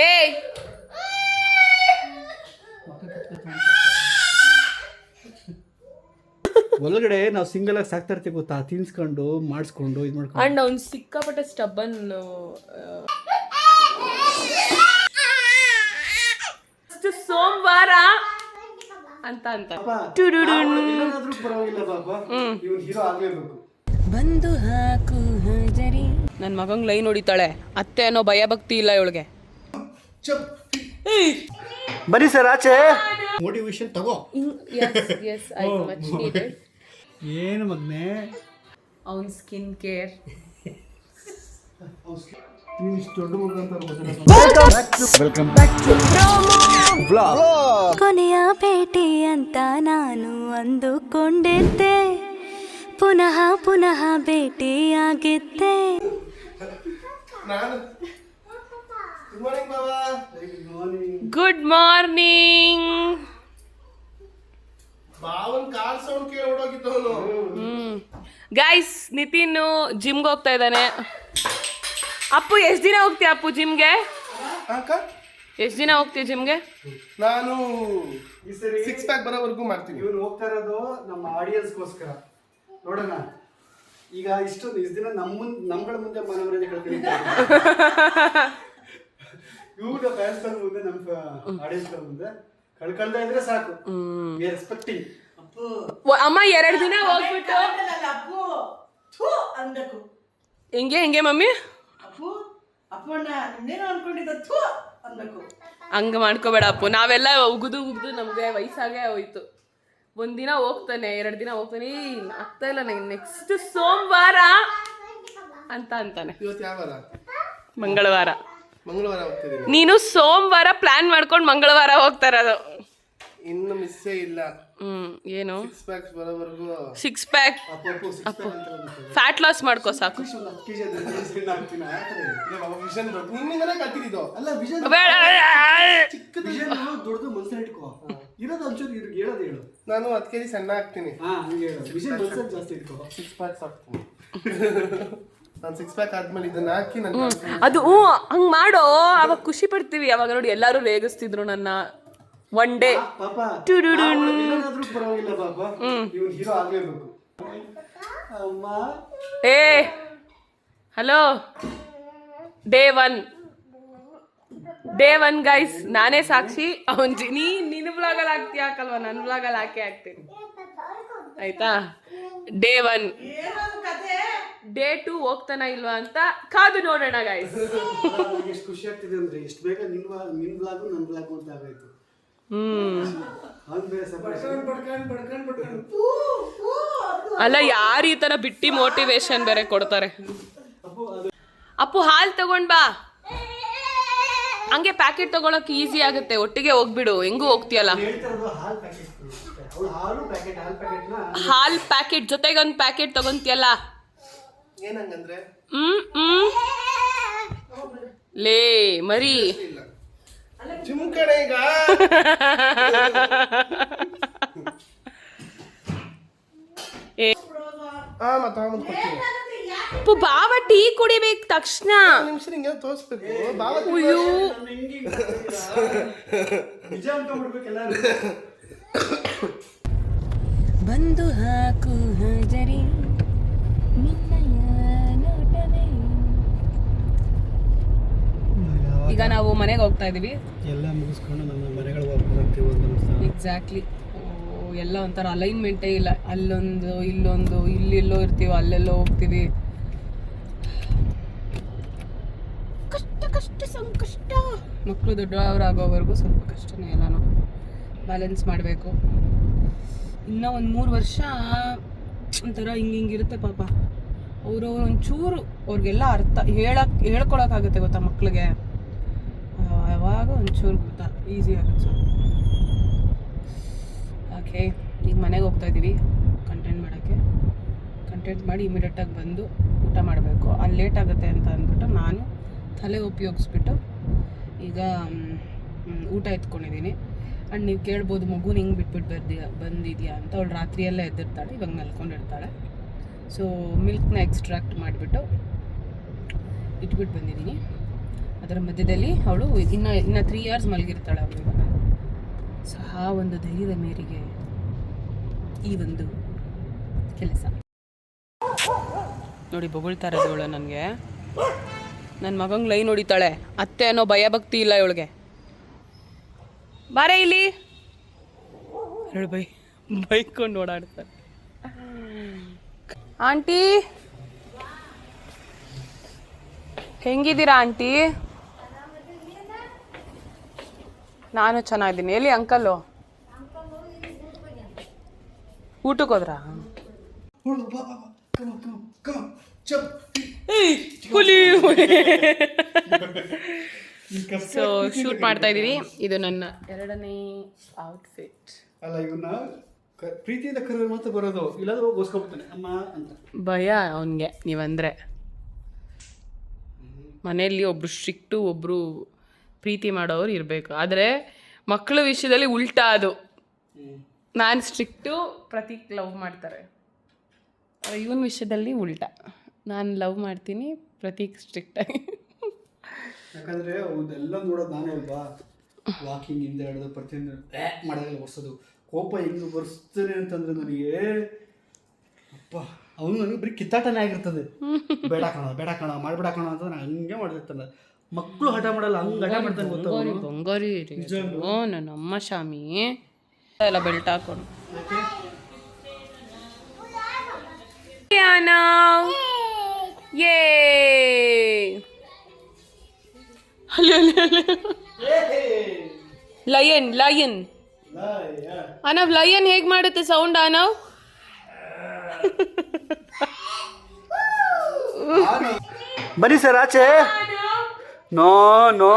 ಏಯ್ ಒಳಗಡೆ ನಾವು ಸಿಂಗಲ್ ಆಗಿ ಸಾಕ್ತಾ ಇರ್ತೀವಿ ಗೊತ್ತಾ, ತಿನ್ಸ್ಕೊಂಡು ಮಾಡಿಸ್ಕೊಂಡು ಇದು ಮಾಡ್ಕೊಂಡು. ಅಂಡ್ ಅವ್ನು ಸಿಕ್ಕಾಪಟ್ಟೆ ಸ್ಟಬ್ಬನ್. ಸೋಮವಾರ ಅಂತ ಬಂದು ಹಾಕು ಹಜರಿ. ನನ್ನ ಮಗಂಗ್ ಲೈನ್ ಹೊಡಿತಾಳೆ. ಅತ್ತೆ ಅನ್ನೋ ಭಯ ಭಕ್ತಿ ಇಲ್ಲ ಇವಳಿಗೆ. ಬನ್ನಿ ಸರ್ ಆಚೆ. ಮೋಟಿವೇಶನ್ ತಗೋ. ಏನು ಮಗ್ನೆ ಅವನ್ ಸ್ಕಿನ್ ಕೇರ್. ಕೊನೆಯ ಭೇಟಿ ಅಂತ ನಾನು ಅಂದುಕೊಂಡಿದ್ದೆ, ಪುನಃ ಪುನಃ ಭೇಟಿಯಾಗಿದ್ದೆ. Good morning. ಗೈಸ್, ನಿತಿನ್ ಜಿಮ್ಗೆ ಹೋಗ್ತಾ ಇದ್ದಾನೆ. ಅಪ್ಪು ಎಷ್ಟು ದಿನ ಹೋಗ್ತೀಯ ಅಪ್ಪು ಜಿಮ್ಗೆ? ಎಷ್ಟು ದಿನ ಹೋಗ್ತೀಯ ಜಿಮ್ಗೆ? ನಾನು 6 ಪ್ಯಾಕ್ ಬರೋವರೆಗೂ ಮಾಡ್ತೀನಿ. ಇವನು ಹೋಗ್ತಾ ಇರೋದು ನಮ್ಮ ಆಡಿಯನ್ಸ್ಗೋಸ್ಕರ. ನೋಡೋಣ ಈಗ ಇಷ್ಟು ದಿನ ನಮ್ಗಳ ಮುಂದೆ ಮನವರಿಕೆ ಕಳ್ಕೊಂಡಿದ್ದಾರೆ. ಇವ್ರ ಫ್ಯಾನ್ಸ್ ಮುಂದೆ ನಮ್ಮ ಆಡಿಯನ್ಸ್ ಮುಂದೆ ಕಳ್ಕೊಳ್ತಾ ಇದ್ರೆ ಸಾಕು. ಎಕ್ಸ್ಪೆಕ್ಟಿಂಗ್ ಅಮ್ಮ 2 ದಿನ ಹೋಗ್ಬಿಟ್ಟು ಹೆಂಗೆ ಮಮ್ಮಿ ಹಂಗ ಮಾಡ್ಕೋಬೇಡ ಅಪ್ಪು. ನಾವೆಲ್ಲ ಉಗಿದು ನಮ್ಗೆ ವಯಸ್ಸಾಗೇ ಹೋಯ್ತು. 1 ದಿನ ಹೋಗ್ತಾನೆ, 2 ದಿನ ಹೋಗ್ತಾನೆ, ಆಗ್ತಾ ಇಲ್ಲ ನಂಗೆ. ನೆಕ್ಸ್ಟ್ ಸೋಮವಾರ ಅಂತ ಅಂತಾನೆ. ಇವತ್ತು ಯಾವ ವಾರ? ಮಂಗಳವಾರ ಹೋಗ್ತಿದ್ದೀನಿ. ನೀನು ಸೋಮವಾರ ಪ್ಲಾನ್ ಮಾಡ್ಕೊಂಡು ಮಂಗಳವಾರ ಹೋಗ್ತಾ ಇರೋದು. ಇನ್ನು ಮಿಸ್ಸೇ ಇಲ್ಲ. ಏನು 6 ಪ್ಯಾಕ್ಸ್ ಬರೋವರೆಗೂ 6 ಪ್ಯಾಕ್ ಫ್ಯಾಟ್ ಲಾಸ್ ಮಾಡ್ಕೋ ಸಾಕು. ನಿನ್ನಿಂದಲೇ ಕಲ್ತಿದ್ದು. ದೊಡ್ಡದು ಮನ್ಸಲ್ಲಿ ಇಟ್ಕೋ. ಇರೋದು ಒಂಚೂರು ಹೇಳೋದು ಹೇಳು. ನಾನು 10 kg ಸಣ್ಣ ಆಗ್ತೀನಿ. ಜಾಸ್ತಿ ಇಟ್ಕೋ. 6 ಪ್ಯಾಕ್ಸ್ ಹಾಕ್ತೀನಿ. ನಾನು 6 ಪ್ಯಾಕ್ ಆದ್ಮೇಲೆ ಇದನ್ನ ಹಾಕಿ ಅದು ಹಂಗ್ ಮಾಡೋ, ಅವಾಗ ಖುಷಿ ಪಡ್ತೀವಿ. ಅವಾಗ ನೋಡಿ ಎಲ್ಲಾರು ರೇಗಿಸ್ತಿದ್ರು ನನ್ನ. ಒನ್ ಡೇ ಏ ಹಲೋ ಡೇ ಒನ್ ಗೈಸ್, ನಾನೇ ಸಾಕ್ಷಿ. ಅವನ್ ನಿನ್ನ ಬ್ಲಾಗಲ್ಲಿ ಹಾಕ್ತಿ ಹಾಕಲ್ವಾ? ನನ್ನ ಬ್ಲಾಗಲ್ಲಿ ಹಾಕ್ತೀನಿ ಆಯ್ತಾ? ಡೇ 1. ಡೇ 2 ಹೋಗ್ತಾನ ಇಲ್ವಾ ಅಂತ ಕಾದು ನೋಡೋಣ ಗೈಸ್. ಎಷ್ಟು ಖುಷಿ ಆಗ್ತಿದೆ ಅಂದ್ರೆ ಎಷ್ಟು ಬೇಗ ನಿನ್ ಬ್ಲಾಗು ನನ್ನ ಬ್ಲಾಗು ಅಂತ ಆಗೋಯ್ತು. ಅಲ್ಲ, ಯಾರು ಈ ತರ ಬಿಟ್ಟಿ ಮೋಟಿವೇಶನ್ ಬೇರೆ ಕೊಡ್ತಾರೆ. ಅಪ್ಪು ಹಾಲ್ ತಗೊಂಡ್ ಬಾ. ಹಂಗೆ ಪ್ಯಾಕೆಟ್ ತಗೊಳಕ್ ಈಸಿ ಆಗುತ್ತೆ. ಒಟ್ಟಿಗೆ ಹೋಗ್ಬಿಡು, ಹೆಂಗೂ ಹೋಗ್ತೀಯಲ್ಲ. ಹಾಲ್ ಪ್ಯಾಕೆಟ್ ಜೊತೆಗೆ ಒಂದು ಪ್ಯಾಕೆಟ್ ತಗೊಂತೀಯಲ್ಲ. ಏನಂಗಂದ್ರೆ ಲೇ ಮರಿ ಜಿಮ್ ಕಡೆ ಈಗ ಬಾವ ಟೀ ಕುಡಿಬೇಕು ತಕ್ಷಣ. ನಿಮಿಷ ನಿಂಗೆ ತೋರಿಸ್ಬೇಕು. ಬಂದು ಹಾಕು ಹಜರಿ ಈಗ ನಾವು ಮನೆಗೆ ಹೋಗ್ತಾ ಇದೀವಿ. ಎಲ್ಲ ಮುಗಿಸ್ಕೊಂಡು ನಮ್ಮ ಮನೆಗಳಿಗೆ ಹೋಗ್ತೀವಿ. ಎಕ್ಸಾಕ್ಟ್ಲಿ. ಎಲ್ಲ ಒಂಥರ ಅಲೈನ್ಮೆಂಟೇ ಇಲ್ಲ. ಅಲ್ಲೊಂದು ಇಲ್ಲೊಂದು, ಇಲ್ಲೆಲ್ಲೋ ಇರ್ತೀವಿ, ಅಲ್ಲೆಲ್ಲೋ ಹೋಗ್ತೀವಿ. ಕಷ್ಟ ಸಂಕಷ್ಟ. ಮಕ್ಕಳು ದೊಡ್ಡವರಾಗೋವರೆಗೂ ಸ್ವಲ್ಪ ಕಷ್ಟನೇ ಎಲ್ಲನೂ ಬ್ಯಾಲೆನ್ಸ್ ಮಾಡಬೇಕು. ಇನ್ನೂ ಒಂದು 3 ವರ್ಷ ಒಂಥರ ಹಿಂಗಿರುತ್ತೆ ಪಾಪ. ಅವ್ರವ್ರು ಒಂಚೂರು ಅವ್ರಿಗೆಲ್ಲ ಅರ್ಥ ಹೇಳ್ಕೊಳಕ್ಕಾಗುತ್ತೆ ಗೊತ್ತಾ ಮಕ್ಳಿಗೆ. ಯಾವಾಗ ಒಂಚೂರು ಗೊತ್ತಾ ಈಸಿ ಆಗುತ್ತೆ. ಓಕೆ, ಈಗ ಮನೆಗೆ ಹೋಗ್ತಾ ಇದ್ದೀವಿ ಕಂಟೆಂಟ್ ಮಾಡೋಕ್ಕೆ. ಕಂಟೆಂಟ್ ಮಾಡಿ ಇಮಿಡಿಯೇಟಾಗಿ ಬಂದು ಊಟ ಮಾಡಬೇಕು. ಅಲ್ಲಿ ಲೇಟ್ ಆಗುತ್ತೆ ಅಂತ ಅಂದ್ಬಿಟ್ಟು ನಾನು ತಲೆ ಉಪಯೋಗಿಸ್ಬಿಟ್ಟು ಈಗ ಊಟ ಎತ್ಕೊಂಡಿದ್ದೀನಿ. ಆ್ಯಂಡ್ ನೀವು ಕೇಳ್ಬೋದು, ಮಗುನ ಹಿಂಗೆ ಬಿಟ್ಬಿಟ್ಟು ಬಂದಿದ್ಯಾ ಅಂತ. ಅವಳು ರಾತ್ರಿಯೆಲ್ಲ ಎದ್ದಿರ್ತಾಳೆ, ಇವಾಗ ಮಲ್ಕೊಂಡಿರ್ತಾಳೆ. ಸೊ ಮಿಲ್ಕ್ನ ಎಕ್ಸ್ಟ್ರಾಕ್ಟ್ ಮಾಡಿಬಿಟ್ಟು ಇಟ್ಬಿಟ್ಟು ಬಂದಿದ್ದೀನಿ. ಅದರ ಮಧ್ಯದಲ್ಲಿ ಅವಳು ಇನ್ನು 3 ಇಯರ್ಸ್ ಮಲಗಿರ್ತಾಳೆ ಅವಳು ಇವಾಗ. ಸೊ ಆ ಒಂದು ಧೈರ್ಯದ ಮೇರೆಗೆ ಈ ಒಂದು ಕೆಲಸ ನೋಡಿ. ಬೊಗಳ್ತಾ ಇರೋದು ಇವಳು ನನಗೆ. ನನ್ನ ಮಗಂಗೆ ಲೈನ್ ಹೊಡಿತಾಳೆ. ಅತ್ತೆ ಅನ್ನೋ ಭಯ ಭಕ್ತಿ ಇಲ್ಲ ಇವಳಿಗೆ. ಬಾರೇ ಇಲ್ಲಿ ಹೇಳು. ಬೈಕೊಂಡು ಓಡಾಡ್ತಾರೆ. ಆಂಟಿ ಹೆಂಗಿದ್ದೀರಾ ಆಂಟಿ? ನಾನು ಚೆನ್ನಾಗಿದ್ದೀನಿ. ಎಲ್ಲಿ ಅಂಕಲ್ಲು? ಊಟಕ್ಕೆ ಹೋದ್ರಾ? ಸೊ ಶೂಟ್ ಮಾಡ್ತಾ ಇದ್ದೀವಿ. ಇದು ನನ್ನ 2ನೇ ಔಟ್ಫಿಟ್. ಅಲ್ಲ ಇವನ್ನ ಪ್ರೀತಿಯಿಂದ ಕರೆದ್ರೆ ಮಾತ್ರ ಬರೋದು, ಇಲ್ಲಾಂದ್ರೆ ಓಸ್ಕೊಬಿಡ್ತಾನೆ ಅಮ್ಮ ಅಂತ. ಭಯ ಅವನಿಗೆ ನೀವಂದರೆ. ಮನೆಯಲ್ಲಿ ಒಬ್ರು ಸ್ಟ್ರಿಕ್ಟು ಒಬ್ಬರು ಪ್ರೀತಿ ಮಾಡೋರು ಇರಬೇಕು. ಆದರೆ ಮಕ್ಕಳ ವಿಷಯದಲ್ಲಿ ಉಲ್ಟಾ ಅದು. ನಾನು ಸ್ಟ್ರಿಕ್ಟು, ಪ್ರತೀಕ್ ಲವ್ ಮಾಡ್ತಾರೆ. ಇವನ ವಿಷಯದಲ್ಲಿ ಉಲ್ಟಾ. ನಾನು ಲವ್ ಮಾಡ್ತೀನಿ, ಪ್ರತೀಕ್ ಸ್ಟ್ರಿಕ್ಟಾಗಿ. ಯಾಕಂದರೆ ಅವನ್ನೆಲ್ಲ ನೋಡೋದು ನಾನೇ ಅಲ್ವಾ. ವಾಕಿಂಗ್ ಇಂದ ಹಿಡಿದು ಪ್ರತಿಯೊಂದು ಮಾಡೋದೆಲ್ಲ ಓಡಿಸೋದು. ಕೋಪ ಹೆಂಗೆ ಬರ್ಸ್ತಾನೆ ಅಂತಂದ್ರೆ ನನಗೆ ಅಪ್ಪ ಅವನು ನನಗೆ ಬರೀ ಕಿತ್ತಾಟನೇ ಆಗಿರ್ತದೆ. ಬೇಡ ಕಣ ಮಾಡಬೇಡ ಕಣ ಅಂತ ನಾನು ಹಂಗೆ ಮಾಡಿರ್ತಾನೆ. ಮಕ್ಕಳು ಹಠ ಮಾಡಲ್ಲ, ಹಂಗೆ ಹಠ ಮಾಡ್ತಾನೆ ಗೊತ್ತಾಗ. ಬಂಗಾರಿ ಓ ನನ್ನ ಅಮ್ಮ ಶಾಮಿ ಎಲ್ಲ ಬೆಲ್ಟ್ ಹಾಕೊಂಡು ಲಯನ್ ಲಯನ್ ಅನವ್ ಲಯನ್ ಹೇಗ್ ಮಾಡುತ್ತೆ ಸೌಂಡ್ ಅನವ್? ಬನ್ನಿ ಸರ್ ಆಚೆ. ನೋ ನೋ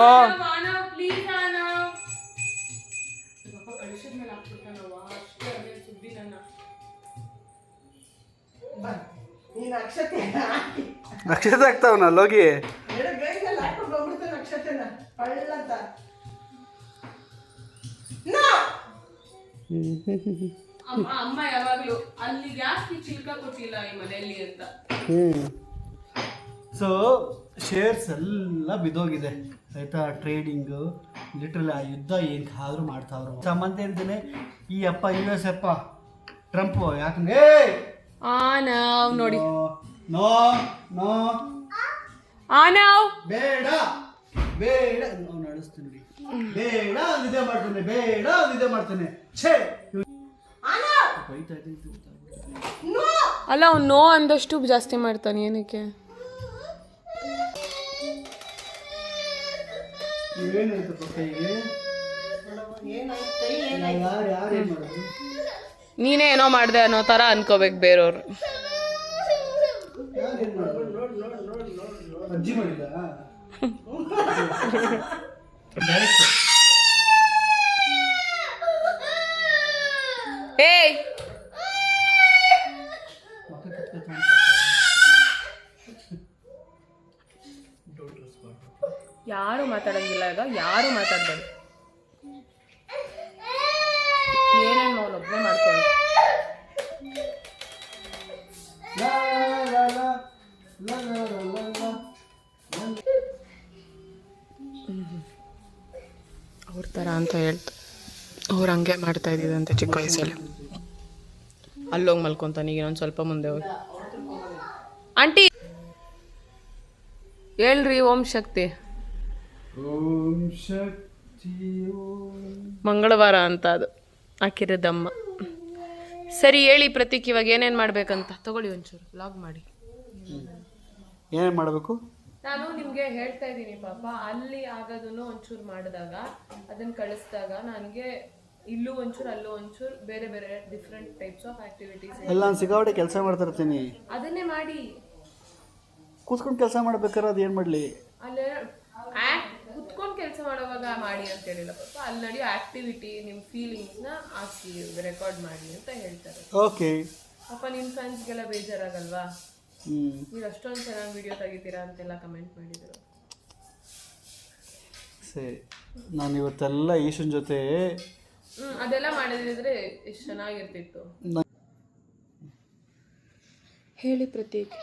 ನಕ್ಷತ್ರ ಆಗ್ತಾವನಲ್ಲ ಹೋಗಿ. ಅಮ್ಮ ಯಾವಾಗ್ಲೂ ಅಲ್ಲಿ ಜಾಸ್ತಿ ಚಿಲ್ಕ ಕೊಟ್ಟಿಲ್ಲ ಈ ಮನೆಯಲ್ಲಿ ಅಂತ. ಸೊ ಶೇರ್ಸ್ ಎಲ್ಲ ಬಿದ್ದೋಗಿದೆ ಆಯ್ತಾ. ಟ್ರೇಡಿಂಗು ಲಿಟ್ರಲಿ ಆ ಯುದ್ಧ ಏನು ಆದರೂ ಮಾಡ್ತಾವ್ರು. ಸಂಬಂಧ ಇರ್ದೇನೆ ಈ ಅಪ್ಪ US ಅಪ್ಪ ಟ್ರಂಪ್ ಯಾಕಂದ್ರೆ ಆನವ್ ನೋಡಿ. ನೋ ನೋ ಆನವ್ ಬೇಡ ಬೇಡ ಅವ್ನು ನಡೆಸ್ತೀನಿ ನೋಡಿ. ಬೇಡ ನಿದ್ದೆ ಮಾಡ್ತಾನೆ, ಬೇಡ ನಿದ್ದೆ ಮಾಡ್ತಾನೆ. ಛೇ ಬೈತಾ ಇದ್ದೀನಿ. ಅಲ್ಲ ಅವ್ನು ನೋ ಅಂದಷ್ಟು ಜಾಸ್ತಿ ಮಾಡ್ತಾನೆ. ಏನಕ್ಕೆ? ಏನಾಯ್ತು ಕೈಗೆ? ಯಾರು ಏನು ಮಾಡೋದು? ನೀನೇ ಏನೋ ಮಾಡಿದೆ ಅನ್ನೋ ಥರ ಅನ್ಕೋಬೇಕು ಬೇರೆಯವ್ರು. ಅಜ್ಜಿ ಮಾಡಿದ ಏಯ್ ಯಾರು ಮಾತಾಡಂಗಿಲ್ಲ. ಈಗ ಯಾರು ಮಾತಾಡ್ಬೇಡಿ. ಏನೇನು ಅವನೊಬ್ಬನೇ ಮಾಡ್ಕೊಂಡು ಅವ್ರ ಥರ ಅಂತ ಹೇಳ್ತಾರೆ. ಅವ್ರು ಹಂಗೆ ಮಾಡ್ತಾ ಇದ್ದಿದ್ದಂತೆ ಚಿಕ್ಕ ವಯಸ್ಸಲ್ಲಿ. ಅಲ್ಲೋಗಿ ಮಲ್ಕೊತಾನೆ. ಈಗ ಒಂದು ಸ್ವಲ್ಪ ಮುಂದೆ ಹೋಗಿ ಆಂಟಿ ಹೇಳ್ರಿ. ಓಂ ಶಕ್ತಿ. ಓಂ ಶಕ್ತಿ ಮಂಗಳವಾರ ಅಂತ ಅದು ಹಾಕಿರೋದಮ್ಮ. ಸರಿ ಹೇಳಿ ಪ್ರತೀಕ್, ಇವಾಗ ಏನೇನು ಮಾಡ್ಬೇಕಂತ ತಗೊಳ್ಳಿ. ಒಂಚೂರು ಲಾಗ್ ಮಾಡಿ. ಏನೇನು ಮಾಡಬೇಕು? ನಾನು ನಿಮಗೆ ಹೇಳ್ತಾ ಇದ್ದೀನಿ ಪಾಪ. ಅಲ್ಲಿ ಆಗೋದನ್ನು ಒಂಚೂರು ಮಾಡಿದಾಗ ಅದನ್ನು ಕಳಿಸಿದಾಗ ನನಗೆ ಇಲ್ಲೂ ಒಂಚೂರು ಅಲ್ಲೂ ಒಂಚೂರು ಬೇರೆ ಬೇರೆ ಡಿಫ್ರೆಂಟ್ ಟೈಪ್ಸ್ ಆಫ್ ಆಕ್ಟಿವಿಟೀಸ್ ಎಲ್ಲ ನಾನು ಸಿಕ್ಕಾಪಟ್ಟೆ ಕೆಲಸ ಮಾಡ್ತಾ ಇರ್ತೀನಿ. ಅದನ್ನೇ ಮಾಡಿ. ಕೂತ್ಕೊಂಡು ಕೆಲಸ ಮಾಡ್ಬೇಕಾದ್ರೆ ಅದು ಏನು ಮಾಡಲಿ? ಅಲ್ಲೇ ಕುತ್ಕೊಂಡು ಕೆಲಸ ಮಾಡೋವಾಗ ಮಾಡಿ ಅಂತ ಹೇಳಿಲ್ಲ ಪಾಪ. ಅಲ್ಲಿ ನಡೆಯೋ ಆಕ್ಟಿವಿಟಿ ನಿಮ್ಮ ಫೀಲಿಂಗ್ಸ್ನ ಹಾಕಿ ರೆಕಾರ್ಡ್ ಮಾಡಿ ಅಂತ ಹೇಳ್ತಾರೆ. ಓಕೆ ಪಾಪ ನಿಮ್ಮ ಫ್ರೆಂಡ್ಸ್ಗೆಲ್ಲ ಬೇಜಾರಾಗಲ್ವಾ? ನೀವು ಅಷ್ಟೊಂದು ಚೆನ್ನಾಗಿ ವಿಡಿಯೋ ತೆಗಿತೀರಾ ಅಂತೆಲ್ಲ ಕಮೆಂಟ್ ಮಾಡಿದ್ರು. ಸರಿ, ನಾನು ಇವತ್ತೆಲ್ಲ ಈಶನ್ ಜೊತೆ ಅದೆಲ್ಲ ಮಾಡಿದ್ರೆ ಎಷ್ಟು ಚೆನ್ನಾಗಿರ್ತಿತ್ತು. ಹೇಳಿ ಪ್ರತೀಕ್,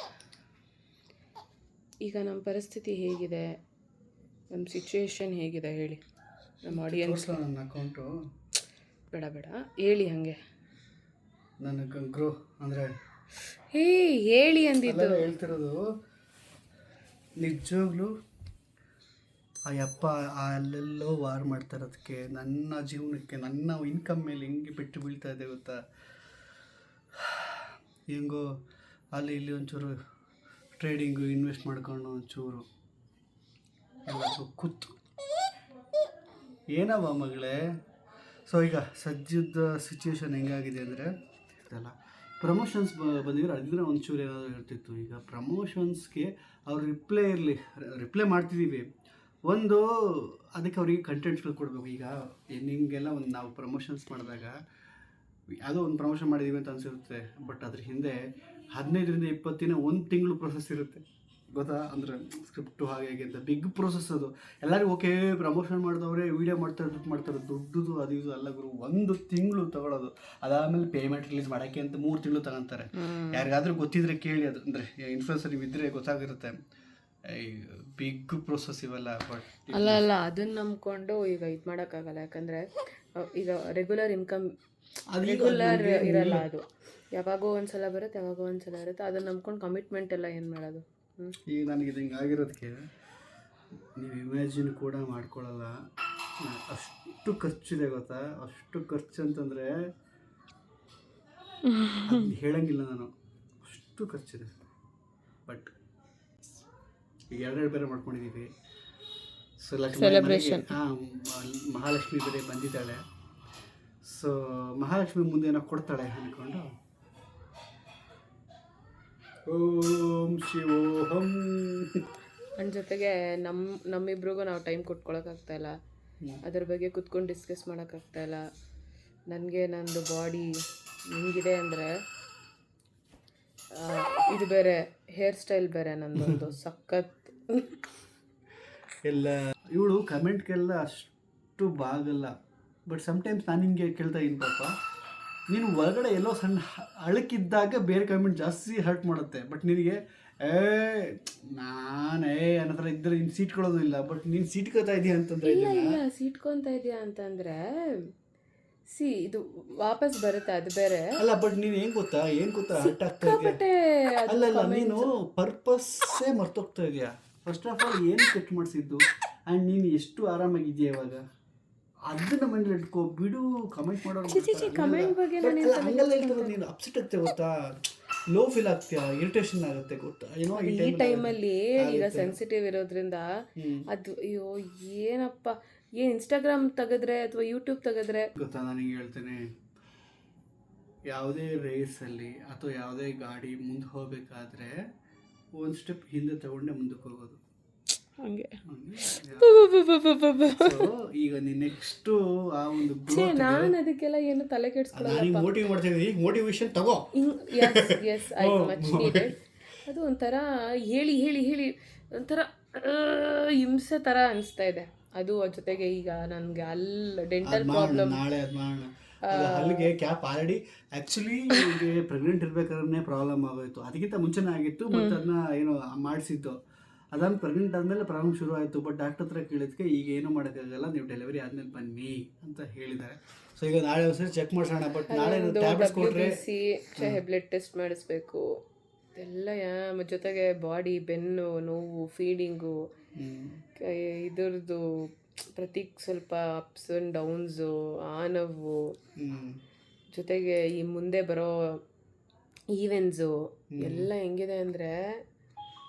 ಈಗ ನಮ್ಮ ಪರಿಸ್ಥಿತಿ ಹೇಗಿದೆ? ನಮ್ಮ ಸಿಚುವೇಶನ್ ಹೇಗಿದೆ ಹೇಳಿ ನಮ್ಮ ಆಡಿಯನ್ಸ್. ತೋರಿಸ್ಲಾ ನನ್ನ ಅಕೌಂಟು? ಬೇಡ ಬೇಡ ಹೇಳಿ ಹಾಗೆ. ನನಗೆ ಗ್ರೋ ಅಂದರೆ ಹೇಳಿ ಅಂದಿದ್ದು. ಹೇಳ್ತಿರೋದು ನಿಜವಾಗ್ಲೂ ಆ ಯಪ್ಪ ಅಲ್ಲೆಲ್ಲೋ ವಾರ್ ಮಾಡ್ತಾ ಇರೋದಕ್ಕೆ ನನ್ನ ಜೀವನಕ್ಕೆ ನನ್ನ ಇನ್ಕಮ್ ಮೇಲೆ ಹೆಂಗೆ ಬಿಟ್ಟು ಬೀಳ್ತಾ ಇದೆ ಗೊತ್ತಾ. ಹೆಂಗೋ ಅಲ್ಲಿ ಇಲ್ಲಿ ಒಂಚೂರು ಟ್ರೇಡಿಂಗು ಇನ್ವೆಸ್ಟ್ ಮಾಡ್ಕೊಂಡು ಒಂಚೂರು ಎಲ್ಲರೂ ಕೂತು ಏನವ ಮಗಳೇ. ಸೊ ಈಗ ಸದ್ಯದ ಸಿಚುವೇಶನ್ ಹೆಂಗಾಗಿದೆ ಅಂದರೆ ಇದೆಲ್ಲ ಪ್ರಮೋಷನ್ಸ್ ಬಂದಿದ್ರೆ ಅದರಿಂದ ಒಂಚೂರು ಏನಾದರೂ ಇರ್ತಿತ್ತು. ಈಗ ಪ್ರಮೋಷನ್ಸ್ಗೆ ಅವ್ರು ರಿಪ್ಲೈ ಮಾಡ್ತಿದ್ದೀವಿ. ಒಂದು ಅದಕ್ಕೆ ಅವರಿಗೆ ಕಂಟೆಂಟ್ಸ್ಗಳು ಕೊಡಬೇಕು. ಈಗ ನಿಮಗೆಲ್ಲ ಒಂದು ನಾವು ಪ್ರಮೋಷನ್ಸ್ ಮಾಡಿದಾಗ ಯಾವುದೋ ಒಂದು ಪ್ರಮೋಷನ್ ಮಾಡಿದ್ದೀವಿ ಅಂತ ಅನಿಸಿರುತ್ತೆ, ಬಟ್ ಅದ್ರ ಹಿಂದೆ 15ರಿಂದ 20 ದಿನ 1 ತಿಂಗಳು ಪ್ರೊಸೆಸ್ ಇರುತ್ತೆ ಗೊತ್ತಾ. ಅಂದರೆ ಸ್ಕ್ರಿಪ್ಟು ಹಾಗೆ ಹೇಗೆ ಅಂತ ಬಿಗ್ ಪ್ರೊಸೆಸ್ ಅದು. ಎಲ್ಲರಿಗೂ ಓಕೆ ಪ್ರಮೋಷನ್ ಮಾಡಿದವ್ರೆ ವೀಡಿಯೋ ಮಾಡ್ತಾರೆ ದುಡ್ಡುದು ಅದು ಇದು ಅಲ್ಲ ಗುರು. 1 ತಿಂಗಳು ತಗೊಳ್ಳೋದು, ಅದಾದಮೇಲೆ ಪೇಮೆಂಟ್ ರಿಲೀಸ್ ಮಾಡೋಕ್ಕೆ ಅಂತ 3 ತಿಂಗಳು ತಗೊತಾರೆ. ಯಾರಿಗಾದ್ರೂ ಗೊತ್ತಿದ್ರೆ ಕೇಳಿ, ಅದು ಅಂದರೆ ಇನ್ಫ್ಲುಯೆನ್ಸರ್ ನೀವು ಇದ್ದರೆ ಗೊತ್ತಾಗಿರುತ್ತೆ. ಬಿಗ್ ಪ್ರೊಸೆಸ್ ಇವೆಲ್ಲ. ಬಟ್ ಅಲ್ಲ ಅದನ್ನ ನಂಬ್ಕೊಂಡು ಈಗ ಇದು ಮಾಡೋಕ್ಕಾಗಲ್ಲ. ಯಾಕಂದರೆ ಈಗ ರೆಗ್ಯುಲರ್ ಇನ್ಕಮ್ ಇರಲ್ಲ. ಅದು ಯಾವಾಗೋ ಒಂದ್ಸಲ ಬರುತ್ತೆ, ಯಾವಾಗೋ ಒಂದ್ಸಲ ಇರುತ್ತೆ. ಅದನ್ನ ನಂಬ್ಕೊಂಡು ಕಮಿಟ್ಮೆಂಟ್ ಎಲ್ಲ ಏನು ಮಾಡೋದು. ಈಗ ನನಗೆ ಇದು ಹಿಂಗಾಗಿರೋದಕ್ಕೆ ನೀವು ಇಮ್ಯಾಜಿನ್ ಕೂಡ ಮಾಡ್ಕೊಳ್ಳಲ್ಲ. ಅಷ್ಟು ಖರ್ಚಿದೆ ಗೊತ್ತಾ. ಅಷ್ಟು ಖರ್ಚು ಅಂತಂದರೆ ಹೇಳಂಗಿಲ್ಲ ನಾನು. ಅಷ್ಟು ಖರ್ಚಿದೆ. ಬಟ್ ಈಗ 2 ಬೇರೆ ಮಾಡ್ಕೊಂಡಿದ್ದೀವಿ. ಸೊ ಸೆಲೆಬ್ರೇಷನ್ ಮಹಾಲಕ್ಷ್ಮಿ ಬೇರೆ ಬಂದಿದ್ದಾಳೆ. ಸೊ ಮಹಾಲಕ್ಷ್ಮಿ ಮುಂದೆ ಏನೋ ಕೊಡ್ತಾಳೆ ಅಂದ್ಕೊಂಡು ಓಂ ಶಿವೋಹಂ. ನನ್ನ ಜೊತೆಗೆ ನಮ್ಮಿಬ್ರಿಗೂ ನಾವು ಟೈಮ್ ಕೊಟ್ಕೊಳಕ್ಕಾಗ್ತಾಯಿಲ್ಲ. ಅದ್ರ ಬಗ್ಗೆ ಕುತ್ಕೊಂಡು ಡಿಸ್ಕಸ್ ಮಾಡೋಕ್ಕಾಗ್ತಾಯಿಲ್ಲ. ನನಗೆ ನಂದು ಬಾಡಿ ಹೆಂಗಿದೆ ಅಂದರೆ, ಇದು ಬೇರೆ ಹೇರ್ ಸ್ಟೈಲ್ ಬೇರೆ ನಂದೊಂದು ಸಖತ್ ಎಲ್ಲ. ಇವಳು ಕಮೆಂಟ್ಗೆಲ್ಲ ಅಷ್ಟು ಬಾಗಲ್ಲ. ಬಟ್ ಸಮಟೈಮ್ಸ್ ನಾನು ಹಿಂಗೆ ಕೇಳ್ತಾ ಇದ್ದೀನಿ, ಪಾಪ ನೀನು ಒಳಗಡೆ ಎಲ್ಲೋ ಸಣ್ಣ ಅಳಕಿದ್ದಾಗ ಬೇರೆ ಕಮೆಂಟ್ ಜಾಸ್ತಿ ಹರ್ಟ್ ಮಾಡುತ್ತೆ. ಬಟ್ ನಿನಗೆ ನಾನೇ ಅನ್ನೋ ಥರ ಇದ್ದರೆ ನೀನು ಸೀಟ್ಕೊಳ್ಳೋದು ಇಲ್ಲ. ಬಟ್ ನೀನು ಸೀಟ್ಕೊತಾ ಇದೆಯಾ ಅಂತಂದರೆ ಇಲ್ಲ ಸೀಟ್ಕೊತಾ ಇದೆಯಾ ಅಂತಂದರೆ ಇದು ವಾಪಸ್ ಬರುತ್ತೆ, ಅದು ಬೇರೆ ಅಲ್ಲ. ಬಟ್ ನೀನು ಏನು ಗೊತ್ತಾ ಹರ್ಟ್ ಆಗ್ತಾ ಇದೆಯಾ? ಅಲ್ಲ ನೀನು ಪರ್ಪಸ್ಸೇ ಮರ್ತೋಗ್ತಾ ಇದೆಯಾ. ಫಸ್ಟ್ ಆಫ್ ಆಲ್ ಏನು ಕಟ್ ಮಾಡಿಸಿದ್ದು ಆ್ಯಂಡ್ ನೀನು ಎಷ್ಟು ಆರಾಮಾಗಿದೆಯಾ ಇವಾಗ, ಅದನ್ನ ಮನೇಲಿ ಇಟ್ಕೋ ಬಿಡು. ಕಮೆಂಟ್ ಮಾಡೋರು ಕಮೆಂಟ್ ಬಗ್ಗೆ ಹಂಗೆಲ್ಲ ಹೇಳ್ತಾರೆ. ನೀನು ಅಪ್ಸೆಟ್ ಆಗ್ತೇ ಗೊತ್ತಾ, ಲೋ ಫೀಲ್ ಆಗ್ತೀಯಾ, ಇರಿಟೇಷನ್ ಆಗುತ್ತೆ ಗೊತ್ತಾ. ಏನೋ ಈ ಟೈಮಲ್ಲಿ ಈಗ ಸೆನ್ಸಿಟಿವ್ ಇರೋದ್ರಿಂದ ಅದು ಅಯ್ಯೋ ಏನಪ್ಪ. ಇನ್ಸ್ಟಾಗ್ರಾಮ್ ತೆಗೆದ್ರೆ ಅಥವಾ ಯೂಟ್ಯೂಬ್ ತೆಗೆದ್ರೆ ಗೊತ್ತಾ, ನನಗೆ ಹೇಳ್ತೇನೆ, ಯಾವುದೇ ರೇಸಲ್ಲಿ ಅಥವಾ ಯಾವುದೇ ಗಾಡಿ ಮುಂದೆ ಹೋಗ್ಬೇಕಾದ್ರೆ ಒಂದು ಸ್ಟೆಪ್ ಹಿಂದೆ ತಗೊಂಡೆ ಮುಂದಕ್ಕೆ ಹೋಗೋದು. ಹಂಗೆ ಈಗ ನೀನು ನೆಕ್ಸ್ಟು ಆ ಒಂದು ನಾನು ಅದಕ್ಕೆಲ್ಲ ಏನು ತಲೆ ಕೆಡಿಸ್ಕೊಳ್ಳಲ್ಲ. ಮೋಟಿವೇಟ್ ಮಾಡ್ತಾ ಇದ್ದೀನಿ, ಮೋಟಿವೇಶನ್ ತಗೋ. Yes I much needed. ಅದು ಒಂಥರ ಹೇಳಿ ಹೇಳಿ ಹೇಳಿ ಒಂಥರ ಹಿಂಸೆ ಥರ ಅನಿಸ್ತಾ ಇದೆ. ಅದು ಜೊತೆಗೆ ಈಗ ನನಗೆ ಡೆಂಟಲ್ ಪ್ರಾಬ್ಲಮ್. ನಾಳೆ ಅದು ಮಾಡೋಣ. ಅಲ್ಲಿಗೆ ಕ್ಯಾಪ್ ಆಲ್ರೆಡಿ ಆ್ಯಕ್ಚುಲಿ ಈಗ ಪ್ರೆಗ್ನೆಂಟ್ ಇರ್ಬೇಕಾದ್ರೆ ಪ್ರಾಬ್ಲಮ್ ಆಗೋಯ್ತು. ಅದಕ್ಕಿಂತ ಮುಂಚೆನೇ ಆಗಿತ್ತು. ಮತ್ತು ಅದನ್ನ ಏನೋ ಮಾಡಿಸಿದ್ದು. ಅದಾದ ಪ್ರೆಗ್ನೆಂಟ್ ಆದಮೇಲೆ ಪ್ರಾಬ್ಲಮ್ ಶುರು ಆಯಿತು. ಬಟ್ ಡಾಕ್ಟರ್ ಹತ್ರ ಕೇಳಿದ್ಕೆ ಈಗ ಏನೂ ಮಾಡೋಕ್ಕಾಗಲ್ಲ, ನೀವು ಡೆಲಿವರಿ ಆದಮೇಲೆ ಬನ್ನಿ ಅಂತ ಹೇಳಿದ್ದಾರೆ. ಸೊ ಈಗ ನಾಳೆ ಒಂದ್ಸರಿ ಚೆಕ್ ಮಾಡಿಸೋಣ. ಬಟ್ ನಾಳೆ ಟ್ಯಾಬ್ಲೆಟ್ಸ್ ಕೊಟ್ಟರೆ ಬ್ಲಡ್ ಟೆಸ್ಟ್ ಮಾಡಿಸ್ಬೇಕು ಎಲ್ಲ. ಜೊತೆಗೆ ಬಾಡಿ ಬೆನ್ನು ನೋವು, ಫೀಡಿಂಗು, ಇದ್ರದ್ದು ಸ್ವಲ್ಪ ಅಪ್ಸ್ ಆ್ಯಂಡ್ ಡೌನ್ಸು, ಆ ನೋವು, ಜೊತೆಗೆ ಈ ಮುಂದೆ ಬರೋ ಈವೆಂಟ್ಸು ಎಲ್ಲ ಹೆಂಗಿದೆ ಅಂದರೆ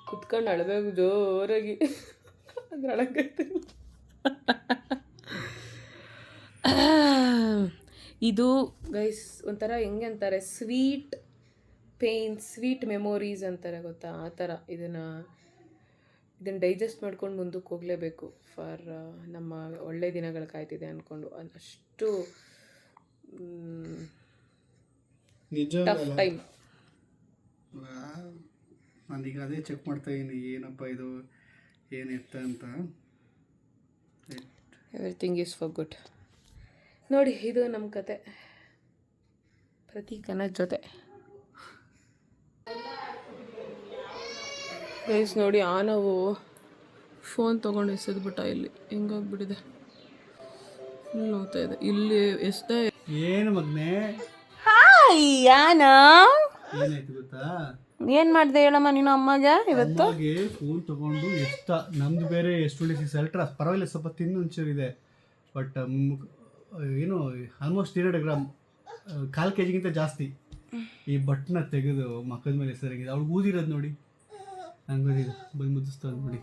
ಕುತ್ಕೊಂಡು ಅಳಬೇಕು ಜೋರಾಗಿ. ಅದ್ರ ಅಳಗೈತೆ. ಇದು ಗೈಸ್ ಒಂಥರ ಹೆಂಗೆ ಅಂತಾರೆ, ಸ್ವೀಟ್ ಪೇನ್, ಸ್ವೀಟ್ ಮೆಮೊರೀಸ್ ಅಂತಾರೆ ಗೊತ್ತಾ, ಆ ಥರ. ಇದನ್ನು ಡೈಜೆಸ್ಟ್ ಮಾಡ್ಕೊಂಡು ಮುಂದಕ್ಕೆ ಹೋಗಲೇಬೇಕು ಫಾರ್ ನಮ್ಮ ಒಳ್ಳೆ ದಿನಗಳು ಕಾಯ್ತಿದೆ ಅಂದ್ಕೊಂಡು. ಅಷ್ಟು ಟಫ್ ಟೈಮ್. ನಾನೀಗ ಅದೇ ಚೆಕ್ ಮಾಡ್ತಾ ಇದ್ದೀನಿ, ಏನಪ್ಪ ಇದು ಏನಿತ್ತು ಅಂತ. Everything is for good. ನೋಡಿ, ಇದು ನಮ್ಮ ಕತೆ ಪ್ರತೀಕನ ಜೊತೆ. ಗೈಸ್ ನೋಡಿ, ಆ ನಾವು ಫೋನ್ ತೊಗೊಂಡು ಎಸೆದ್ಬಿಟ್ಟ ಇಲ್ಲಿ ಹೆಂಗಾಗ್ಬಿಟ್ಟಿದೆ, ಫುಲ್ ನೋವ್ತಾ ಇದೆ ಇಲ್ಲಿ ಎಷ್ಟೇ. ಏನು ಮಗ್ನೆ ಯಾನ ಏನಾಯ್ತು ಗೊತ್ತಾ, ಏನು ಮಾಡಿದೆ ಹೇಳಮ್ಮ ನೀನು ಅಮ್ಮಗೆ ಇವತ್ತು? ಅಮ್ಮಗೆ ಫೋನ್ ತಗೊಂಡು ನಮ್ದು ಬೇರೆ S26 ಅಲ್ಟ್ರಾ ಪರವಾಗಿಲ್ಲ, ಸ್ವಲ್ಪ ತಿನ್ನು ಒಂಚೂರಿದೆ. ಬಟ್ ಏನು ಆಲ್ಮೋಸ್ಟ್ 200 ಗ್ರಾಮ್, 1/4 kg ಜಾಸ್ತಿ. ಈ ಬಟ್ನ ತೆಗೆದು ಮಕ್ಕದ ಮೇಲೆ ಸರಿಗಿದೆ. ಅವ್ಳು ಊದಿರೋದು ನೋಡಿ, ಹಂಗೆ ಬಂದು ಮುದ್ದಿಸ್ತಾಳೆ ನೋಡಿ.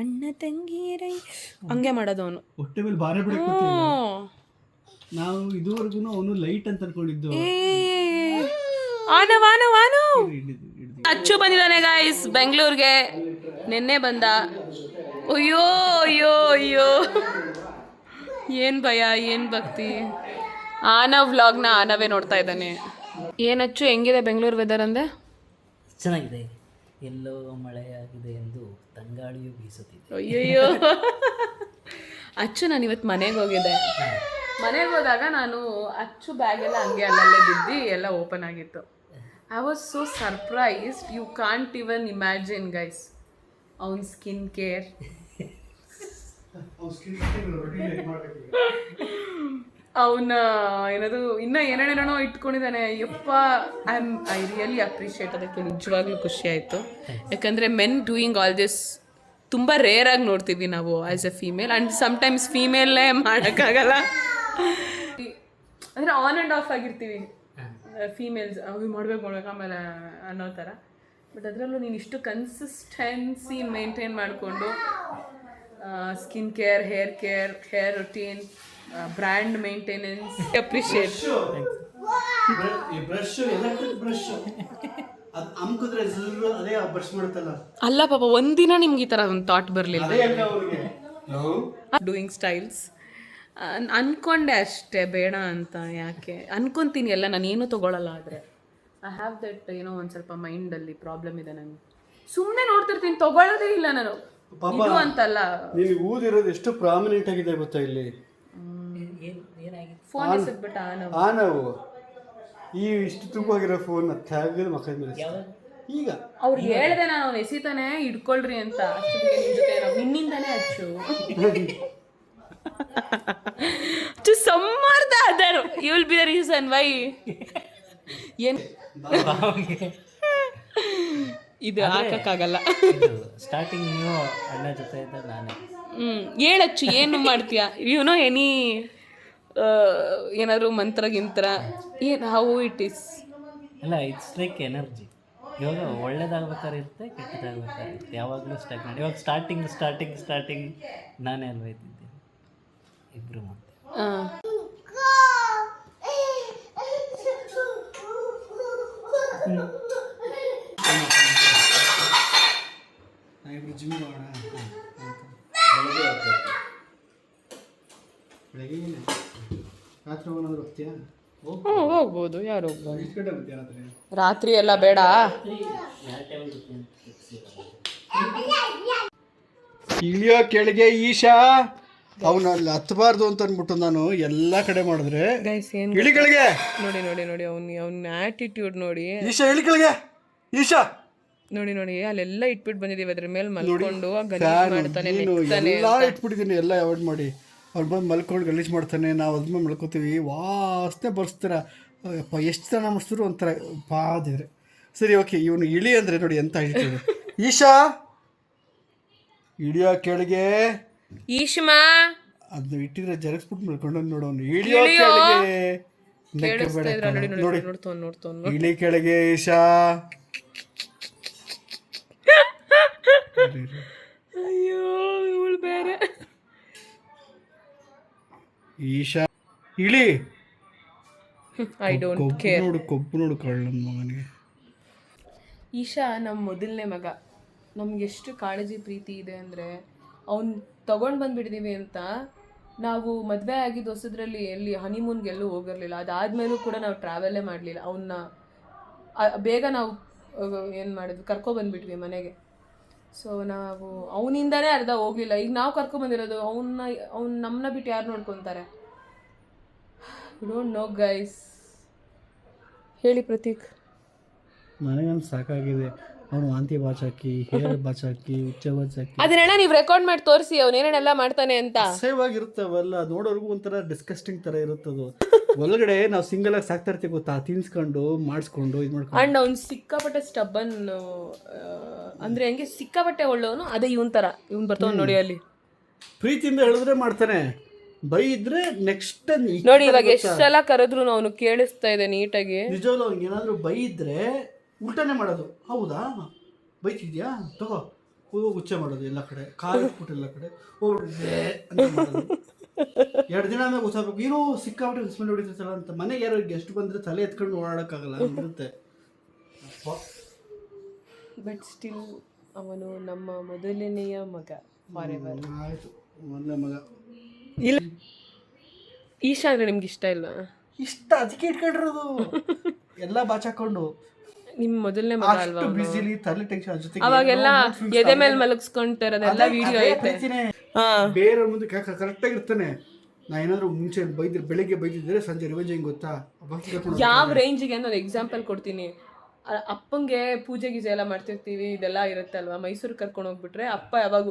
ಅಣ್ಣ ತಂಗಿಯರೈ ಹಂಗೆ ಮಾಡೋದು ಅವನು. ಹೊಟ್ಟೆ ಮೇಲೆ ಬಾರೆ ಬಿಡಕ್ಕೆ ನಾವು ಇದುವರೆಗೂ ಅವನು ಲೈಟ್ ಅಂತ ಅನ್ಕೊಂಡಿದ್ದು. ಅಚ್ಚು ಬಂದಿದ್ದಾನೆ ಗಾಯ್ಸ್ ಬೆಂಗಳೂರಿಗೆ, ನಿನ್ನೆ ಬಂದ. ಅಯ್ಯೋ ಅಯ್ಯೋ ಅಯ್ಯೋ, ಏನು ಭಯ ಏನು ಭಕ್ತಿ. ಆನವ್ ವ್ಲಾಗ್ನ ಆನವೇ ನೋಡ್ತಾ ಇದ್ದಾನೆ. ಏನಚ್ಚು ಹೆಂಗಿದೆ ಬೆಂಗಳೂರು ವೆದರ್ ಅಂದೆ? ಚೆನ್ನಾಗಿದೆ, ಎಲ್ಲೋ ಮಳೆಯಾಗಿದೆ ಎಂದು ತಂಗಾಳಿಯು ಬೀಸುತ್ತಿದೆ. ಅಯ್ಯಯ್ಯೋ ಅಚ್ಚು, ನಾನು ಇವತ್ತು ಮನೆಗೆ ಹೋಗಿದ್ದೆ. ಮನೆಗೆ ಹೋದಾಗ ನಾನು ಅಚ್ಚು ಬ್ಯಾಗೆಲ್ಲ ಹಂಗೆ ಅಲ್ಲಲ್ಲೇ ಬಿದ್ದು ಎಲ್ಲ ಓಪನ್ ಆಗಿತ್ತು. I was so surprised, you can't even imagine guys. ಅವನ ಸ್ಕಿನ್ ಕೇರ್, ಅವನ ಏನದು ಇನ್ನೂ ಏನೇನೇನೋ ಇಟ್ಕೊಂಡಿದ್ದಾನೆ. ಯಪ್ಪ, ಐ ರಿಯಲಿ ಅಪ್ರಿಷಿಯೇಟ್. ಅದಕ್ಕೆ ನಿಜವಾಗ್ಲೂ ಖುಷಿ ಆಯಿತು. ಯಾಕಂದರೆ ಮೆನ್ ಡೂಯಿಂಗ್ ಆಲ್ ದಿಸ್ ತುಂಬ ರೇರಾಗಿ ನೋಡ್ತೀವಿ ನಾವು as a female. And sometimes ಫೀಮೇಲೇ ಮಾಡೋಕ್ಕಾಗಲ್ಲ, ಅಂದರೆ ಆನ್ ಆ್ಯಂಡ್ ಆಫ್ ಆಗಿರ್ತೀವಿ ಫೀಮೇಲ್ಸ್. ಅವು ಮಾಡ್ಬೇಕು ಆಮೇಲೆ ಅನ್ನೋ ಥರ. ಬಟ್ ಅದರಲ್ಲೂ ನೀನು ಇಷ್ಟು ಕನ್ಸಿಸ್ಟೆನ್ಸಿ ಮೇಂಟೈನ್ ಮಾಡಿಕೊಂಡು skin care, hair routine, brand maintenance, appreciate. ಅಲ್ಲ ಪಾಪ, ಒಂದಿನ ನಿಮ್ಗೆ ಈ ಥರ ಒಂದು ಥಾಟ್ ಬರಲಿಲ್ಲ. ಡೂಯಿಂಗ್ ಸ್ಟೈಲ್ಸ್ ಅನ್ಕೊಂಡೆ ಅಷ್ಟೇ, ಬೇಡ ಅಂತ. ಯಾಕೆ ಅನ್ಕೊತೀನಿ ಎಲ್ಲ, ನಾನು ಏನೂ ತೊಗೊಳಲ್ಲ. ಆದರೆ ಐ ಹ್ಯಾವ್ ದಟ್ ಏನೋ ಒಂದು ಸ್ವಲ್ಪ ಮೈಂಡಲ್ಲಿ ಪ್ರಾಬ್ಲಮ್ ಇದೆ. ನನಗೆ ಸುಮ್ಮನೆ ನೋಡ್ತಿರ್ತೀನಿ, ತೊಗೊಳ್ಳೋದೇ ಇಲ್ಲ ನಾನು. ಇದು ಅಂತಲ್ಲ, ನೀನು ಊದಿರೋದು ಎಷ್ಟು ಪ್ರಾಮಿನೆಂಟ್ ಆಗಿದೆ ಗೊತ್ತಾ ಇಲ್ಲಿ. ಫೋನ್ ಎಸೆದ್ಬಿಟ್ಟ ನಾವು ಈ ಇಷ್ಟು ತುಂಬಾಗಿರೋ ಫೋನ್ ತೆಗೆದು ಮಕ್ಕಳ ಮೇಲೆ ಈಗ ಅವ್ರಿಗೆ ಹೇಳಿದೆ ನಾನು, ಅವ್ನು ಎಸಿತಾನೆ ಹಿಡ್ಕೊಳ್ರಿ ಅಂತ. ಅಷ್ಟೊತ್ತಿಗೆ ನಿಮ್ಮ ಜೊತೆ ನಿನ್ನಿಂದಾನೇ ಅಚ್ಚು to somewhere the other you will be the reason why. ಏನು ಇದು ಹಾಕಕ್ಕಾಗಲ್ಲ. ಸ್ಟಾರ್ಟಿಂಗ್ ನೀವು ಅಣ್ಣ ಜೊತೆ ಇದ್ದ ನಾನೇ. ಹೇಳಚ್ಚು, ಏನು ಮಾಡ್ತೀಯ? ಯುನೋ ಎನಿ ಏನಾದ್ರು ಮಂತ್ರ ಗಿಂತ್ರ, ಏನು ಹೌ ಇಟ್ ಈಸ್? ಅಲ್ಲ, ಇಟ್ಸ್ ಲೈಕ್ ಎನರ್ಜಿ. ಇವಾಗ ಒಳ್ಳೇದಾಗ್ಬೇಕಾದ್ರೆ ಇರುತ್ತೆ, ಕೆಟ್ಟದಾಗ್ಬೇಕಾದ್ರೆ ಇರುತ್ತೆ. ಯಾವಾಗಲೂ ಸ್ಟಾರ್ಟ್ ಮಾಡಿ. ಇವಾಗ ಸ್ಟಾರ್ಟಿಂಗ್ ನಾನೇ ಅಲ್ವಾ ಇದ್ದಿದ್ದೆ, ಇಬ್ಬರು ಮತ್ತೆ. ಜಿಮ್ ಮಾಡೋಣ, ಬೆಳಗ್ಗೆ ರಾತ್ರಿ ಹೋಗೋಣ ಹೋಗ್ತೀಯಾ? ಹೋಗ್ಬೋದು, ಯಾರು ಹೋಗ್ಬೋದು. ರಾತ್ರಿ ಎಲ್ಲ ಬೇಡ. ಇಳಿಯೋ ಕೆಳಗೆ ಈಶಾ, ಅವನು ಅಲ್ಲಿ ಹತ್ತಬಾರ್ದು ಅಂತ ಅಂದ್ಬಿಟ್ಟು ನಾನು ಎಲ್ಲ ಕಡೆ ಮಾಡಿದ್ರೆ ಇಳಿ ಕೆಳಗೆ. ನೋಡಿ ಅವ್ನ ಆಟಿಟ್ಯೂಡ್ ನೋಡಿ. ಈಶಾ ಇಳಿ ಕೆಳಗೆ, ಈಶಾ ನೋಡಿ ಅಲ್ಲೆಲ್ಲ ಇಟ್ಬಿಟ್ಟು ಬಂದಿದ್ದೀವಿ, ಅದ್ರ ಮೇಲೆ ಮಲ್ಕೊಂಡು ಮಾಡ್ತಾನೆ. ಎಲ್ಲ ಇಟ್ಬಿಟ್ಟಿದ್ದೀನಿ, ಎಲ್ಲ ಅವಾಯ್ಡ್ ಮಾಡಿ. ಅವ್ರು ಬಂದು ಮಲ್ಕೊಂಡು ಗಲೀಜು ಮಾಡ್ತಾನೆ, ನಾವು ಅದ್ಮೇಲೆ ಮಲ್ಕೋತೀವಿ. ವಾಸನೆ ಬರ್ಸ್ತಾರ. ಅಪ್ಪ ಎಷ್ಟು ಜನ ಮಾಡಿಸಿದ್ರು ಒಂಥರ ಪಾದೇವ್ರೆ. ಸರಿ, ಓಕೆ, ಇವನು ಇಳಿ ಅಂದರೆ ನೋಡಿ ಎಂತ ಹೇಳ್ತೀವಿ. ಈಶಾ ಇಳಿಯೋ ಕೆಳಗೆ. ಈಶ್ಮಾ ಅದನ್ನ ಇಟ್ಟಿದ್ರೆ ಜರಗಿಸ್ಬಿಟ್ಟು ಮಲ್ಕೊಂಡು ನೋಡೋನು. ಇಳಿಯೋ ಕೆಳಗೆ, ನೋಡಿ ಇಳಿ ಕೆಳಗೆ ಈಶಾ. ಅಯ್ಯೋ ಇವಳು ಬೇರೆ. ಈಶಾ ಇಳಿ. I don't care. ಕೊಬ್ಬು ನೋಡು ಕಳ್ಳನ ಮಗನಿಗೆ. ಈಶಾ ನಮ್ಮ ಮೊದಲನೇ ಮಗ. ನಮ್ಗೆ ಎಷ್ಟು ಕಾಳಜಿ ಪ್ರೀತಿ ಇದೆ ಅಂದರೆ, ಅವ್ನು ತೊಗೊಂಡು ಬಂದುಬಿಟ್ಟಿದ್ದೀವಿ ಅಂತ ನಾವು ಮದುವೆ ಆಗಿದ್ದು ಹೊಸದ್ರಲ್ಲಿ ಎಲ್ಲಿ ಹನಿಮೂನ್ಗೆಲ್ಲೂ ಹೋಗಿರಲಿಲ್ಲ. ಅದಾದಮೇಲೂ ಕೂಡ ನಾವು ಟ್ರಾವೆಲ್ಲೇ ಮಾಡಲಿಲ್ಲ. ಅವನ್ನ ಬೇಗ ನಾವು ಏನು ಮಾಡಿದ್ವಿ, ಕರ್ಕೊಬಂದ್ಬಿಟ್ವಿ ಮನೆಗೆ. ಸೊ ನಾವು ಅವನಿಂದನೇ ಅರ್ಧ ಹೋಗಲಿಲ್ಲ. ಈಗ ನಾವು ಕರ್ಕೊಂಬಂದಿರೋದು ಅವ್ನು ನಮ್ಮನ್ನ ಬಿಟ್ಟು ಯಾರು ನೋಡ್ಕೊತಾರೆ? You don't know guys. ಹೇಳಿ ಪ್ರತೀಕ್. ನನಗಂತ ಸಾಕಾಗಿದೆ. ಅವನು ವಾಂತಿ ಬಾಚಾಕಿ, ಹೇಳಿ ಬಾಚಾಕಿ, ಉಚ್ಚ ಬಾಚಾಕಿ ಅದನ್ನೆಲ್ಲ ನೀವು ರೆಕಾರ್ಡ್ ಮಾಡಿ ತೋರಿಸಿ ಅವನೇನೇನೆಲ್ಲ ಮಾಡ್ತಾನೆ ಅಂತ. ಅಸಹ್ಯವಾಗಿರುತ್ತವಲ್ಲ, ನೋಡೋರ್ಗು ಒಂಥರ ಡಿಸ್ಕಸ್ಟಿಂಗ್ ಥರ ಇರುತ್ತದು. ಒಳಗಡೆ ನಾವು ಸಿಂಗಲ್ ಆಗಿ ಸಾಕ್ತಾ ಇರ್ತೀವಿ ಗೊತ್ತಾ, ತಿನ್ಸ್ಕೊಂಡು ಮಾಡಿಸ್ಕೊಂಡು ಇದು ಮಾಡ್ಕೊಂಡು. ಅಂಡ್ ಅವ್ನು ಸಿಕ್ಕಾಪಟ್ಟೆ ಸ್ಟಬ್ಬನ್, ಅಂದ್ರೆ ಹೆಂಗೆ ಸಿಕ್ಕಾಪಟ್ಟೆ ಒಳ್ಳೆಯವನು. ಅದೇ ಇವನ್ ತರ ಇವ್ನು ಬರ್ತಾವ ನೋಡಿ ಅಲ್ಲಿ. ಪ್ರೀತಿಯಿಂದ ಹೇಳಿದ್ರೆ ಮಾಡ್ತಾನೆ, ಬೈದ್ರೆ ನೆಕ್ಸ್ಟ್ ನೋಡಿ ಇವಾಗ ಎಷ್ಟೆಲ್ಲ ಕರೆದ್ರು ಅವನು ಕೇಳಿಸ್ತಾ ಇದೆ ನೀಟಾಗಿ. ನಿಜವಾಗ್ಲೂ ಅವ್ನಿಗೆ ಏನಾದರೂ ಬೈದ್ರೆ ಉಲ್ಟಾನೆ ಮಾಡೋದು. ಹೌದಾ ಬೈತಿದ್ಯಾ ತಗೋ ಹೋಗಿ ಉಚ್ಚ ಮಾಡೋದು ಎಲ್ಲ ಕಡೆ, ಕಾಲು ಇಟ್ಬಿಟ್ಟು ಎಲ್ಲ ಕಡೆ ಹೋಗ್ಬಿಟ್ಟಿದ್ದೆ ಅಂತ ಮಾಡೋದು. 2 ದಿನ ಆಮೇಲೆ ಗೊತ್ತಾಗಬೇಕು, ಏನೋ ಸಿಕ್ಕಾಬಿಟ್ಟು ಹಸ್ಬೆಂಡ್ ಹೊಡಿತಿರ್ತಲ್ಲ ಅಂತ. ಮನೆಗೆ ಯಾರೋ ಗೆಸ್ಟ್ ಬಂದರೆ ತಲೆ ಎತ್ಕೊಂಡು ಓಡಾಡೋಕ್ಕಾಗಲ್ಲ ಅಂತಿರುತ್ತೆ. ಬಟ್ ಸ್ಟಿಲ್ ಅವನು ನಮ್ಮ ಮೊದಲನೆಯ ಮಗ. ಆಯಿತು, ಮೊದಲನೇ ಮಗ. ಇಲ್ಲ ಈಶಾ ಅಂದ್ರೆ ನಿಮ್ಗೆ ಇಷ್ಟ ಇಲ್ಲ? ಇಷ್ಟ, ಅದಕ್ಕೆ ಇಟ್ಕೊಂಡಿರೋದು ಎಲ್ಲ ಬಾಚಾಕೊಂಡು. ನಿಮ್ ಮೊದಲನೇ ಮಗ ಅಲ್ವಾ? ಬಿಸಿಲಿ ತಲೆ ಟೆನ್ಷನ್ ಜೊತೆಗೆ ಅವಾಗೆಲ್ಲ ಎದೆ ಮೇಲೆ ಮಲಗಿಸ್ಕೊಂತಾರದೆಲ್ಲ ವಿಡಿಯೋ ಐತೆ. ಬೇರೆ ಮುಂದೆ ಕರೆಕ್ಟಾಗಿ ಇರ್ತಾನೆ. ನಾ ಏನಾದ್ರು ಮುಂಚೆ ಬೈದ್ರೆ, ಬೆಳಿಗ್ಗೆ ಬೈದಿದ್ರೆ ಸಂಜೆ ರಿವೆಂಜ್ ಹೆಂಗ್ ಗೊತ್ತಾ, ಯಾವ ರೇಂಜಿಗೆ ನಾನು ಎಕ್ಸಾಂಪಲ್ ಕೊಡ್ತೀನಿ. ಅಪ್ಪಂಗೆ ಪೂಜೆ ಗೀಜೆ ಎಲ್ಲ ಮಾಡ್ತಿರ್ತೀವಿ, ಇದೆಲ್ಲ ಇರುತ್ತೆ ಅಲ್ವಾ. ಮೈಸೂರು ಕರ್ಕೊಂಡು ಹೋಗ್ಬಿಟ್ರೆ ಅಪ್ಪ ಯಾವಾಗ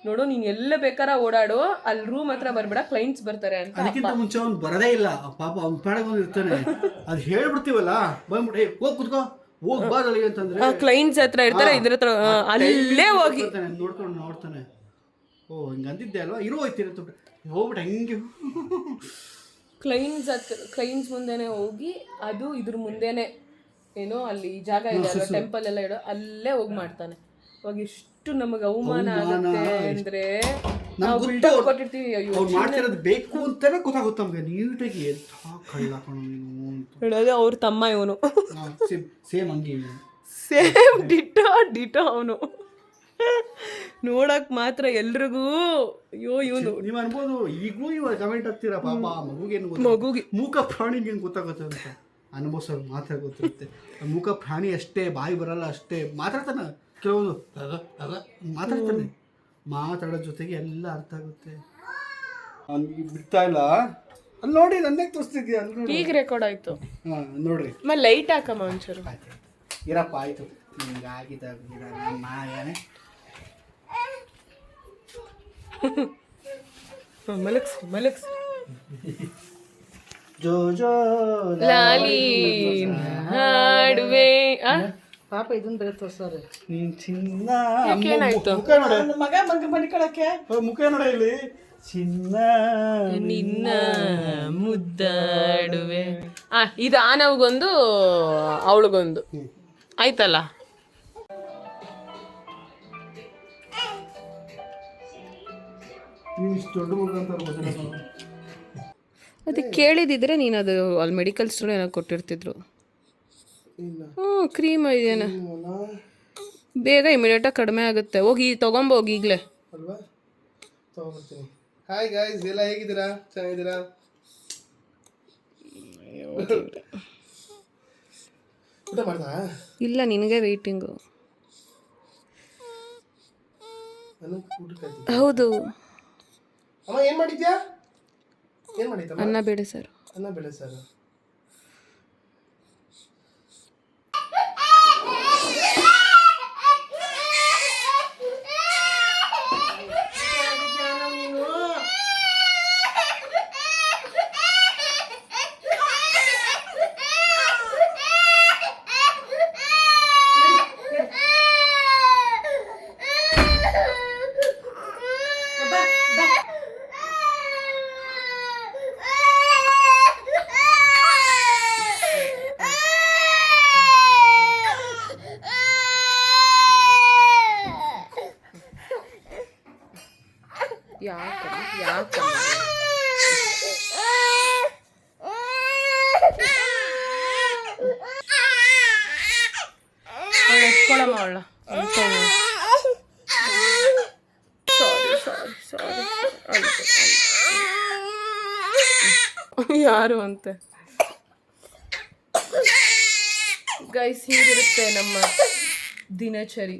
ನೋಡು ನೀನ್ ಎಲ್ಲ ಬೇಕಾರ ಓಡಾಡು, ಅಲ್ಲಿ ರೂಮ್ ಹತ್ರ ಬರ್ಬೇಡ, ಕ್ಲೈಂಟ್ಸ್ ಬರ್ತಾರೆ ಅಂತ. ಅದಕ್ಕಿಂತ ಮುಂಚೆ ಅವ್ನು ಬರದೇ ಇಲ್ಲ ಪಾಪ, ಅವ್ನ ಪಾಡಗೊಂಡು ಇರ್ತಾನೆ. ಅದು ಹೇಳ್ಬಿಡ್ತೀವಲ್ಲ, ಬಂದ್ಬಿಟ್ಟು ಹೋಗ್ ಕುತ್ಕೋ, ಹೋಗ್ ಬಾರಲಿ ಅಂತಂದ್ರೆ ಕ್ಲೈಂಟ್ಸ್ ಹತ್ರ ಇರ್ತಾರೆ, ಇದ್ರ ಹತ್ರ ಅಲ್ಲೇ ಹೋಗಿ ನೋಡ್ಕೊಂಡು ನೋಡ್ತಾನೆ. ಓ ಹಿಂಗೆ ಅಂದಿದ್ದೆ ಅಲ್ವಾ, ಇರೋ ಹೋಯ್ತೀನಿ ಅಂತ ಹೋಗ್ಬಿಟ್ಟು ಹೆಂಗೆ ಕ್ಲೈಂಟ್ಸ್ ಮುಂದೆನೆ ಹೋಗಿ, ಅದು ಇದ್ರ ಮುಂದೆನೆ ಏನೋ ಅಲ್ಲಿ ಜಾಗ ಇದೆ ಅಲ್ವಾ, ಟೆಂಪಲ್ ಎಲ್ಲ ಇಡೋ, ಅಲ್ಲೇ ಹೋಗಿ ಮಾಡ್ತಾನೆ. ಅವಾಗ ಎಷ್ಟು ನಮಗೆ ಅವಮಾನ ಆಗುತ್ತೆ ಅಂದ್ರೆ, ನಾವು ಕೊಟ್ಟಿರ್ತೀವಿ. ಅವ್ರು ಮಾಡ್ತಿರೋದು ಬೇಕು ಅಂತಾನೆ ಗೊತ್ತಾಗುತ್ತೆ ನಮ್ಗೆ ನೀಟಾಗಿ. ಕಳ್ಳ ಕಣೋ ನೀನು ಅಂತ. ಅವ್ರ ತಮ್ಮ ಇವನು, ಸೇಮ್ ಹಂಗೆ ಸೇಮ್ ಡಿಟೋ ಅವನು. ನೋಡಕ್ ಮಾತ್ರ ಎಲ್ರಿಗೂ ಅಯ್ಯೋ ಇವನು. ನೀವು ಅನ್ಬೋದು ಈಗಲೂ ಇವಾಗ ಕಮೆಂಟ್ ಹಾಕ್ತೀರಾ, ಪಾಪ ಮಗುಗೇನು ಮಗುಗೆ ಮೂಕ ಪ್ರಾಣಿಗೆ ಏನು ಗೊತ್ತಾಗುತ್ತೆ ಅಂತ. ಅನುಭವಿಸೋರು ಮಾತ್ರ ಗೊತ್ತಿರುತ್ತೆ. ಮೂಕ ಪ್ರಾಣಿ ಅಷ್ಟೇ, ಬಾಯಿ ಬರಲ್ಲ ಅಷ್ಟೇ, ಮಾತಾಡ್ತಾನೆ ಕೆಲವೊಂದು ಮಾತಾಡ್ತಾನೆ. ಮಾತಾಡೋ ಜೊತೆಗೆ ಎಲ್ಲ ಅರ್ಥ ಆಗುತ್ತೆ. ಅವ್ನಿಗೆ ಬಿಡ್ತಾ ಇಲ್ಲ. ಅಲ್ಲಿ ನೋಡಿ, ನನ್ನೇ ತೋರಿಸ್ತಿದ್ಯಾ ಅಲ್ಲಿ ನೋಡಿ. ಈಗ ರೆಕಾರ್ಡ್ ಆಯ್ತು. ಹಾಂ ನೋಡ್ರಿ, ಲೈಟ್ ಹಾಕಮ್ಮ ಒಂಚೂರು. ಆಯ್ತು ಇರಪ್ಪ, ಆಯಿತು ನಿಮ್ಗೆ ಆಗಿದ್ದ ಮಾಯನೆ. ಮಲಕ್ಸ್ ಜೋ ಜೋ ಲಾಲಿ ಹಾಡುವೆ. ಪಾಪ ಇದನ್ನ ಬೇರೆ ತೋರ್ಸಾರೆ. ನೀನ್ ಚಿನ್ನ ಏನಾಯ್ತು? ಮುಖ ನೋಡ, ಮಗ ಮನಿಕಳಕ್ಕೆ ಮುಖ ನೋಡ ಇಲ್ಲಿ. ಚಿನ್ನ ನಿನ್ನ ಮುದ್ದಾಡುವೆ. ಇದು ಆನವ್ಗೊಂದು ಅವಳಿಗೊಂದು ಆಯ್ತಲ್ಲ. ನೀನು ಇಷ್ಟು ದೊಡ್ಡ ಮುಖ ಅಂತ ಅದಕ್ಕೆ ಕೇಳಿದಿದ್ರೆ ನೀನು ಅದು ಅಲ್ಲಿ ಮೆಡಿಕಲ್ ಸ್ಟೋರ್ ಏನೋ ಕೊಟ್ಟಿರ್ತಿದ್ರು. ಕ್ರೀಮ್ ಇದೇನ, ಬೇಗ ಇಮಿಡಿಯೇಟಾಗಿ ಕಡಿಮೆ ಆಗುತ್ತೆ. ಹೋಗಿ ತೊಗೊಂಬೋಗಿ ಈಗಲೇ ಅಲ್ವಾ, ತೊಗೊಂಡ್ಬರ್ತೀನಿ. ಹಾಯ್ ಗಾಯ್ಸ್, ಎಲ್ಲ ಹೇಗಿದ್ದೀರಾ? ಚೆನ್ನಾಗಿದ್ದೀರಾ? ಊಟ ಮಾಡ್ದಾ? ಇಲ್ಲ, ನಿನಗೆ ವೆಯ್ಟಿಂಗು. ಹೌದು. ಅಮ್ಮ ಏನು ಮಾಡಿದ್ಯಾ? ಏನು ಮಾಡಿದ್ದ? ಅನ್ನ ಬೇಳೆ ಸಾರು. ಅನ್ನ ಬೇಳೆ ಸಾರು. ಯಾಕೆ ಎತ್ಕೊಳಮ್ಮ ಅವಳ. ಯಾರು ಅಂತೆ ಗೈಸ್, ಹೀಗಿರುತ್ತೆ ನಮ್ಮ ದಿನಚರಿ.